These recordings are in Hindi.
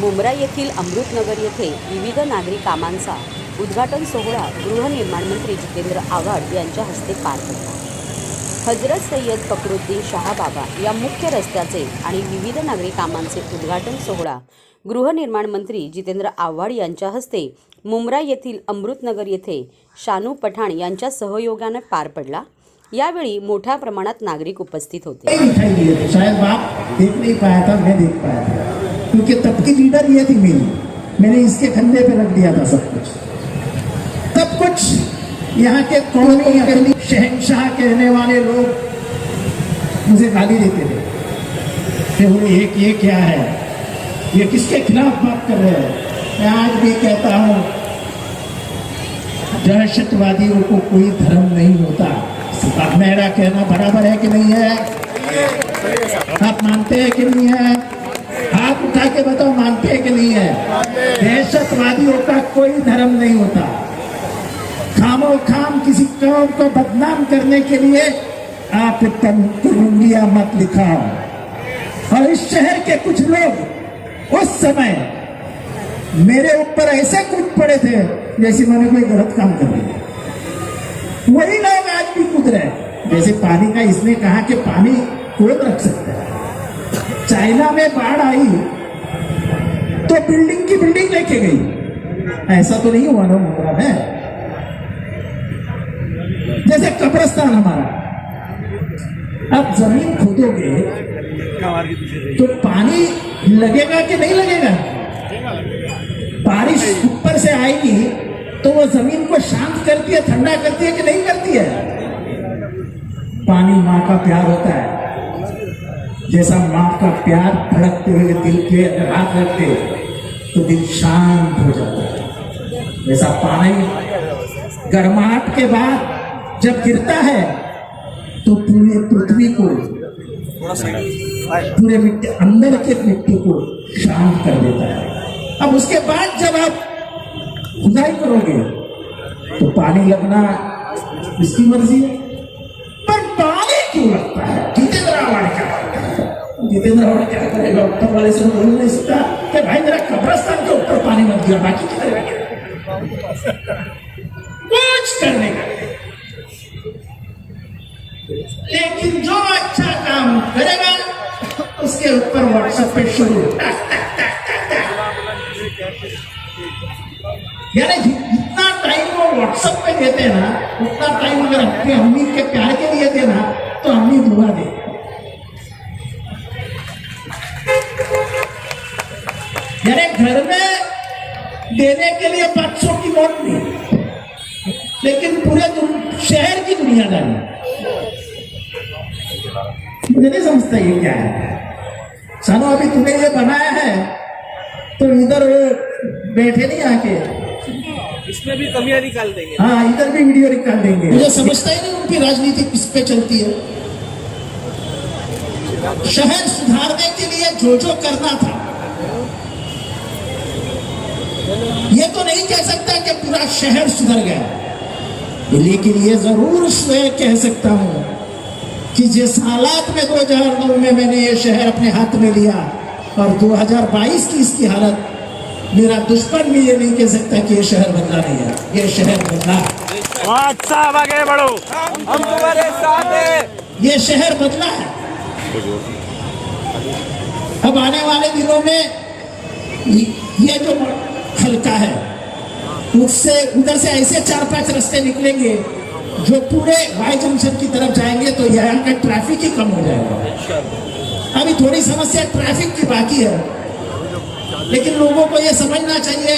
मुंब्रा येथील अमृतनगर येथे विविध नागरी कामांचा उद्घाटन सोहळा गृहनिर्माण मंत्री जितेंद्र आव्हाड यांच्या हस्ते पार पडला। हजरत सय्यद फखरुद्दीन शाह बाबा या मुख्य रस्त्याचे आणि विविध नागरी कामांचे उद्घाटन सोहळा गृहनिर्माण मंत्री जितेंद्र आव्हाड यांच्या हस्ते मुंब्रा येथील अमृतनगर येथे शानू पठाण यांच्या सहयोगाने पार पडला। यावेळी मोठ्या प्रमाणात नागरिक उपस्थित होते। शायद बाप देख नहीं पाया था, मैं देख पाया था, क्योंकि तब की लीडर ये थी मैंने इसके कंधे पे रख दिया था सब कुछ। तब कुछ यहाँ के कौमी अकली शहंशाह कहने वाले लोग मुझे गाली देते थे कि बोले ये क्या है, ये किसके खिलाफ बात कर रहे हैं। मैं आज भी कहता हूँ, दहशतवादियों को कोई धर्म नहीं होता। अब मेरा कहना बराबर है कि नहीं है? आप मानते हैं कि नहीं है? हाथ उठा के बताओ, मानते हैं कि नहीं है? दहशतवादियों का कोई धर्म नहीं होता। खामो खाम किसी कौम को बदनाम करने के लिए आप उंगलियां मत लिखाओ। और इस शहर के कुछ लोग उस समय मेरे ऊपर ऐसे कूद पड़े थे जैसे मैंने कोई गलत काम कर दिया। वही लोग आज भी कूद रहे। जैसे पानी का इसने कहा कि पानी कौन रख सकता है। चाइना में बाढ़ आई तो बिल्डिंग की बिल्डिंग लेके गई, ऐसा तो नहीं हुआ ना मुंब्रा में। जैसे कब्रिस्तान हमारा, अब जमीन खोदोगे तो पानी लगेगा कि नहीं लगेगा? बारिश ऊपर से आएगी तो वो जमीन को शांत करती है, ठंडा करती है कि नहीं करती है? पानी माँ का प्यार होता है। जैसा माँ का प्यार धड़कते हुए दिल पे हाथ रखते तो दिल शांत हो जाता है। वैसा पानी गर्माहट के बाद जब गिरता है तो पूरे पृथ्वी को, पूरे मिट्टी, अंदर के मिट्टी को शांत कर देता है। अब उसके बाद जब आप खुदाई करोगे तो पानी लगना इसकी मर्जी है, पर पानी क्यों लगता है? जितेंद्र आव्हाड क्या करेगा? ऊपर वाले से बोल नहीं सकता कि भाई मेरा कब्रिस्तान के ऊपर पानी मत गिरा, बाकी क्या करेगा? कुछ करने का। लेकिन जो अच्छा काम करेगा उसके ऊपर व्हाट्सएप पे शुरू, यानी जितना टाइम वो व्हाट्सएप पे देते हैं ना, उतना टाइम अगर अपनी अम्मी के प्यार के लिए देना तो अम्मी दुआ दे। यानी घर में देने के लिए 500 की नोट नहीं, लेकिन पूरे शहर की दुनियादारी। मुझे नहीं समझता ये क्या है। सानो अभी तूने ये बनाया है तो इधर बैठे नहीं आके, इसमें भी कमियां निकाल देंगे। हाँ, इधर भी वीडियो निकाल देंगे। मुझे समझता ही नहीं उनकी राजनीति किस पे चलती है। शहर सुधारने के लिए जो करना था, ये तो नहीं कह सकता कि पूरा शहर सुधर गया, लेकिन ये जरूर कह सकता हूं कि जिस हालात में 2009 में मैंने ये शहर अपने हाथ में लिया और 2022 की इसकी हालत, मेरा दुश्मन भी ये नहीं कह सकता कि ये शहर बदला नहीं है। ये शहर बदला। अच्छा, आगे बढ़ो, हम तुम्हारे साथ हैं। ये शहर बदला है। अब आने वाले दिनों में ये जो हल्का है उससे उधर से ऐसे 4-5 रास्ते निकलेंगे जो पूरे वाई जंक्शन की तरफ जाएंगे, तो यहाँ का ट्रैफिक ही कम हो जाएगा। अभी थोड़ी समस्या ट्रैफिक की बाकी है, लेकिन लोगों को ये समझना चाहिए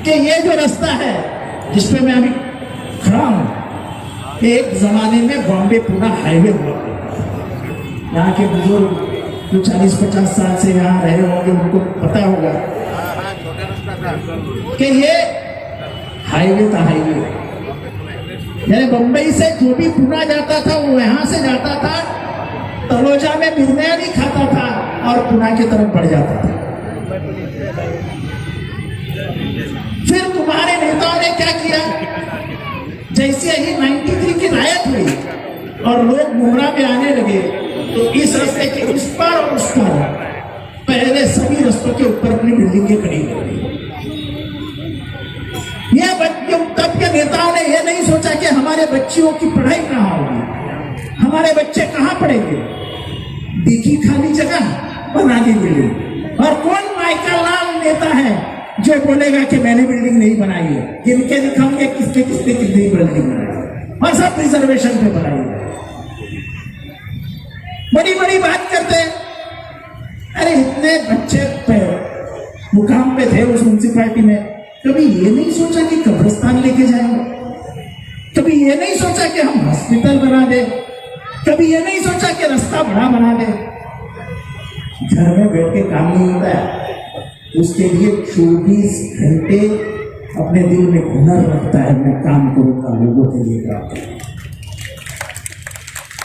कि ये जो रास्ता है जिसपे मैं अभी खड़ा हूँ, एक जमाने में बॉम्बे पूना हाईवे हुआ। यहाँ के बुजुर्ग जो 40-50 साल से यहाँ रहे होंगे उनको पता होगा कि ये हाईवे था। हाईवे यानी बम्बई से जो भी पुणे जाता था वो यहाँ से जाता था, तलोजा में बिरयानी खाता था और पुणे की तरफ बढ़ जाता था। फिर तुम्हारे नेताओं ने क्या किया? जैसे ही 93 की रायत हुई और लोग मुंब्रा में आने लगे तो इस रास्ते के उस पार और उस पार पहले सभी रस्तों के ऊपर अपनी बिल्डिंगें खड़ी कर दी। ये तब के नेताओं ने यह नहीं सोचा कि हमारे बच्चियों की पढ़ाई कहाँ होगी, हमारे बच्चे कहाँ पढ़ेंगे। देखी खाली जगह बना दी बिल्डिंग। और कौन माइकल लाल नेता है जो बोलेगा कि मैंने बिल्डिंग नहीं बनाई है? गिनके दिखाऊंगे किसने किसने कितनी बिल्डिंग बनाई है, और सब रिजर्वेशन पे बनाई है। बड़ी बड़ी बात करते हैं। अरे इतने बच्चे मुकाम पे थे उस म्यूनिसिपालिटी में, कभी ये नहीं सोचा कि कब्रिस्तान लेके जाएंगे, कभी ये नहीं सोचा कि हम हॉस्पिटल बना दे, कभी ये नहीं सोचा कि रास्ता बड़ा बना दे। घर में बैठ के काम नहीं होता है, उसके लिए 24 घंटे अपने दिल में हुनर रखता है, मैं काम करूंगा लोगों के लिए काम करूंगा।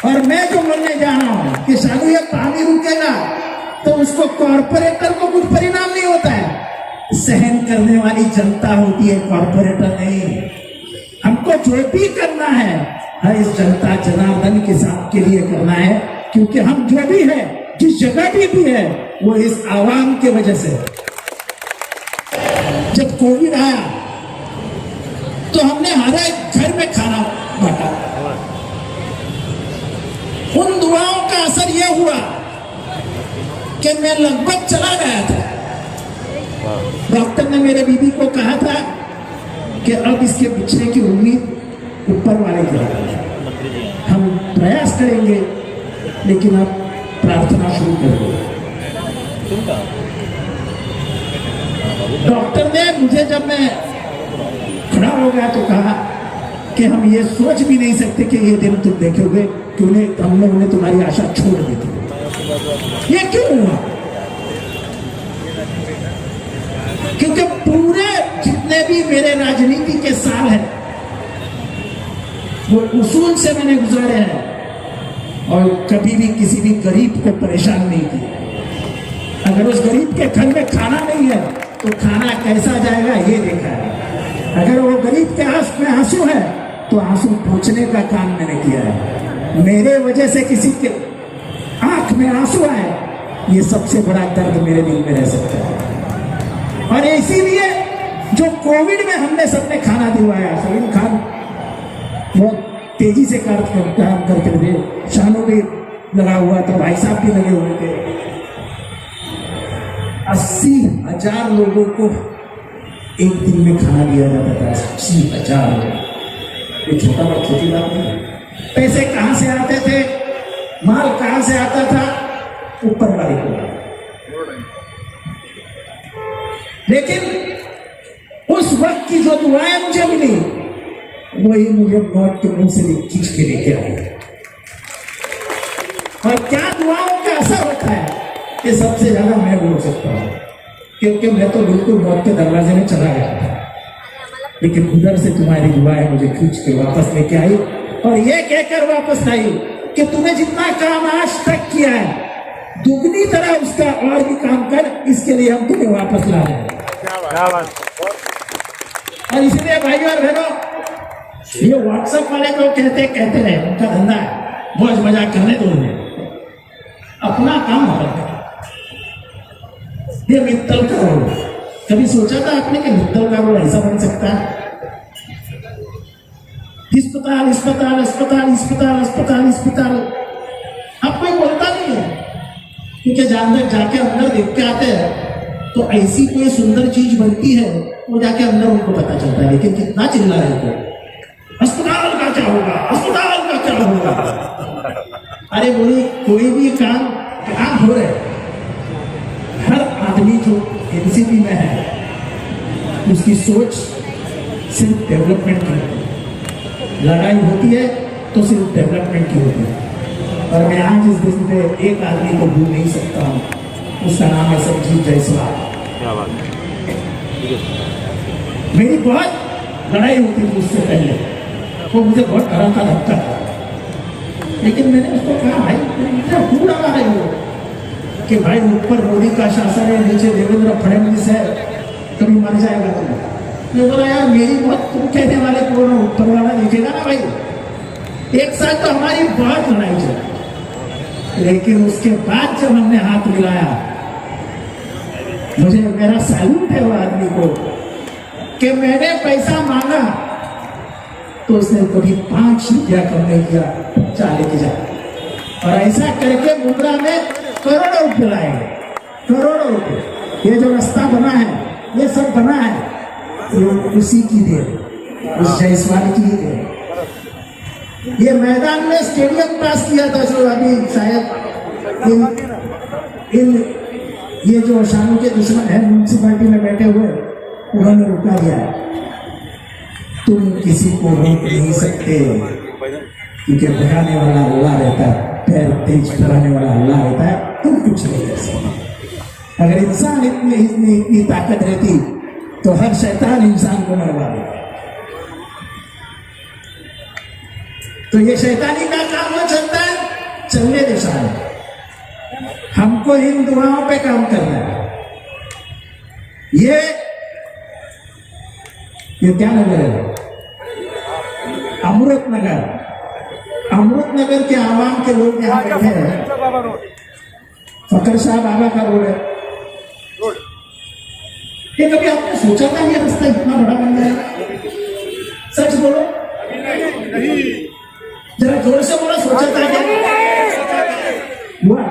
और मैं जो बोलने जा रहा हूं कि शायद ये पानी रुकेगा तो उसको कॉर्पोरेटर को कुछ परिणाम नहीं होता है, सहन करने वाली जनता होती है, कॉर्पोरेटर नहीं। हमको जो भी करना है इस जनता जनार्दन के साथ के लिए करना है, क्योंकि हम जो भी है, जिस जगह भी है, वो इस आवाम की वजह से। जब कोविड आया तो हमने हर एक घर में खाना बांटा। उन दुआओं का असर यह हुआ कि मैं लगभग चला गया था। डॉक्टर ने मेरे बीबी को कहा था कि अब इसके बचने की उम्मीद ऊपर वाले की है, हम प्रयास करेंगे, लेकिन अब प्रार्थना शुरू कर दो। डॉक्टर ने मुझे, जब मैं खड़ा हो गया तो कहा कि हम ये सोच भी नहीं सकते कि ये दिन तुम देखोगे, क्योंकि हम लोगों ने तुम्हारी आशा छोड़ दी थी। ये क्यों हुआ? क्योंकि पूरे जितने भी मेरे राजनीति के साल हैं वो उसूल से मैंने गुजारे हैं, और कभी भी किसी भी गरीब को परेशान नहीं किया। अगर उस गरीब के घर में खाना नहीं है तो खाना कैसा जाएगा ये देखा है। अगर वो गरीब के आंख में आंसू है तो आंसू पोंछने का काम मैंने किया है। मेरे वजह से किसी के आंख में आंसू आए, ये सबसे बड़ा दर्द मेरे दिल में रह सकता है। और इसीलिए जो कोविड में हमने सबने खाना दिलवाया, सलीम खान बहुत तेजी से काम करते थे, शानू भी लगा हुआ था, भाई साहब भी लगे हुए थे। 80,000 लोगों को एक दिन में खाना दिया जाता था। 80,000। ये छोटी बात नहीं। पैसे कहां से आते थे, माल कहां से आता था, ऊपर वाले को। लेकिन उस वक्त की जो दुआएं मुझे मिली, वही मुझे मौत के मुंह से खींच के लेके आई। और क्या दुआओं का असर होता है, ये सबसे ज्यादा मैं बोल सकता हूं, क्योंकि मैं तो बिल्कुल मौत के दरवाजे में चला गया था, लेकिन उधर से तुम्हारी दुआएं मुझे खींच के वापस लेके आई, और ये कहकर वापस आई कि तूने जितना काम आज तक किया है, दुगनी तरह उसका और भी काम कर, इसके लिए हम तुम्हें वापस ला रहे हैं। और इसलिए भाई और बहनों, ये व्हाट्सएप वाले जो कहते रहे, उनका धंधा है, मौज मजाक करने दो उन्हें, अपना काम करते। ये मित्तल का रोल, कभी सोचा था आपने कि मित्तल का रोल ऐसा बन सकता है? अस्पताल अस्पताल अस्पताल अस्पताल अस्पताल अस्पताल, अब कोई बोलता नहीं है, क्योंकि जानवर जाके अंदर देख के आते हैं तो ऐसी कोई सुंदर चीज बनती है, वो जाके अंदर उनको पता चलता है। लेकिन कितना चिल्ला रहे थे, अस्पताल का क्या होगा, अस्पताल का क्या होगा। अरे बोली कोई भी काम हो रहे, हर आदमी जो एनसीपी में है उसकी सोच सिर्फ डेवलपमेंट की होती है। लड़ाई होती है तो सिर्फ डेवलपमेंट की होती है। और मैं आज इस दिन पे एक आदमी को भूल नहीं सकता हूँ, उसका नाम है संजीव जायसवाल। मेरी बहुत लड़ाई होती थी उससे पहले, वो मुझे बहुत डरा था, धक्का था, लेकिन मैंने उसको कहा भाई इतना क्यों लगा रहे हो कि भाई ऊपर मोदी का शासन है, नीचे देवेंद्र फडणवीस है, कभी मर जाएगा तुम। मैं बोला यार मेरी मौत तुम कहने वाले को ऊपर वाला देखेगा ना भाई। एक साथ तो हमारी बहुत लड़ाई चली, लेकिन उसके बाद जब हमने हाथ मिलाया मुझे मेरा सैल्यूट है वो आदमी को कि मैंने पैसा मांगा तो उसने कभी 5 रुपया कम नहीं किया, चाले के जा। और ऐसा करके मुंद्रा में करोड़ों रुपये लाए, करोड़ों रुपये। ये जो रास्ता बना है, ये सब बना है, ये उसी की देन, उस जायसवाल की ही देन। ये मैदान में स्टेडियम पास किया था जो अभी शायद इन ये जो शानों के दुश्मन है म्यूनसिपालिटी में बैठे हुए, उन्होंने रुका दिया। तुम किसी को रोक नहीं सकते क्योंकि भगाने वाला अल्लाह रहता है, पैर तेज कराने वाला अल्लाह रहता है, तुम कुछ नहीं कर सकते। अगर इंसान इतनी ताकत रहती तो हर शैतान इंसान को मरवा देता। तो ये शैतानी का काम हो चलता है, चलने दे साहब। हमको इन दुआओं पे काम करना है। ये क्या नगर है? अमृत नगर। अमृत नगर के आवाम के लोग यहाँ बैठे हैं। फकर शाह बाबा का रोड है। ये कभी आपने सोचा था ये रास्ता इतना बड़ा बन जाएगा? सच बोलो, जरा जोर से बोलो, सोचा था क्या? हुआ?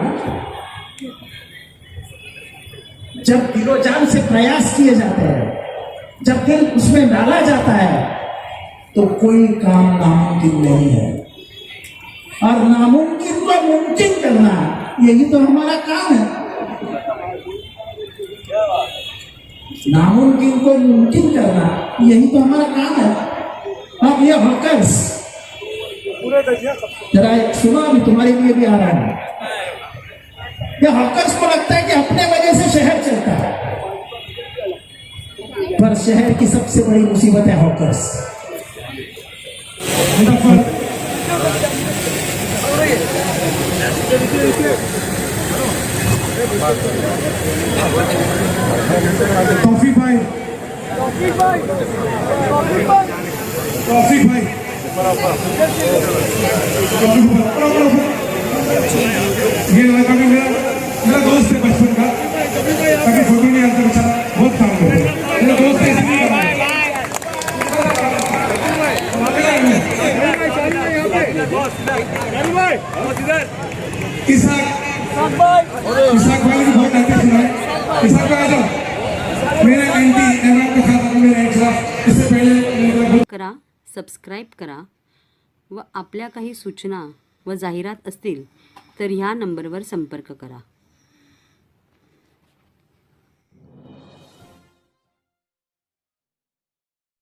जब दिलोजान से प्रयास किए जाते हैं, जब दिल उसमें डाला जाता है, तो कोई काम नामुमकिन नहीं है। और नामुमकिन को मुमकिन करना, यही तो हमारा काम है। नामुमकिन को मुमकिन करना, यही तो हमारा काम है। अब ये हॉकर्स, जरा सुनो, अभी तुम्हारे लिए भी आ रहा है। ये हॉकर्स को लगता है कि अपने वजह से शहर चलता है, पर शहर की सबसे बड़ी मुसीबत है हॉकर्स। कॉफी भाई, कॉफी भाई, ये लड़का भी मेरा दोस्त है बचपन का, ताकि फोटो नहीं आता बेचारा, बहुत काम करता है। मेरा दोस्त है इसलिए इसाक भाई भी बहुत आते सुना है। इसाक भाई आ जाओ, मेरा एंटी एमआर के साथ मेरा एक साथ इससे पहले करा, सबस्क्राईब करा व आपल्या काही सूचना व जाहिरात असतील तर ह्या नंबरवर संपर्क करा।